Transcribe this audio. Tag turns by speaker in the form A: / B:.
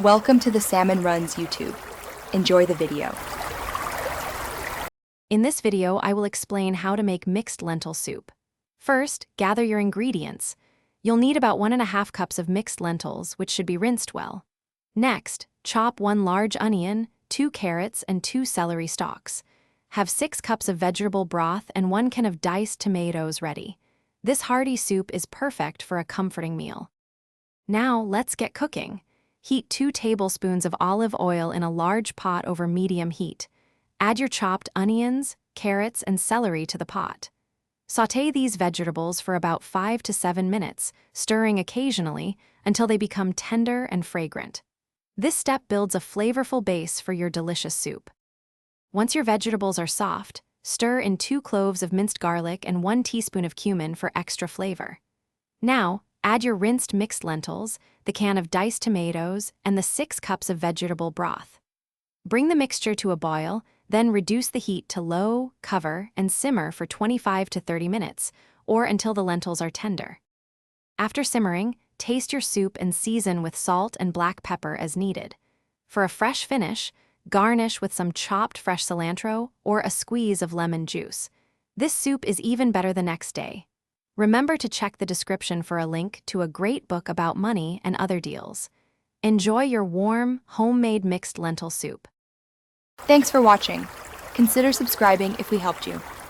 A: Welcome to the Salmon Runs YouTube. Enjoy the video.
B: In this video, I will explain how to make mixed lentil soup. First, gather your ingredients. You'll need about 1.5 cups of mixed lentils, which should be rinsed well. Next, chop 1 large onion, 2 carrots, and 2 celery stalks. Have 6 cups of vegetable broth and 1 can of diced tomatoes ready. This hearty soup is perfect for a comforting meal. Now, let's get cooking. Heat 2 tablespoons of olive oil in a large pot over medium heat. Add your chopped onions, carrots, and celery to the pot. Sauté these vegetables for about 5 to 7 minutes, stirring occasionally until they become tender and fragrant. This step builds a flavorful base for your delicious soup. Once your vegetables are soft, stir in 2 cloves of minced garlic and 1 teaspoon of cumin for extra flavor. Now, add your rinsed mixed lentils, the can of diced tomatoes, and the 6 cups of vegetable broth. Bring the mixture to a boil, then reduce the heat to low, cover, and simmer for 25 to 30 minutes, or until the lentils are tender. After simmering, taste your soup and season with salt and black pepper as needed. For a fresh finish, garnish with some chopped fresh cilantro or a squeeze of lemon juice. This soup is even better the next day. Remember to check the description for a link to a great book about money and other deals. Enjoy your warm, homemade mixed lentil soup.
A: Thanks for watching. Consider subscribing if we helped you.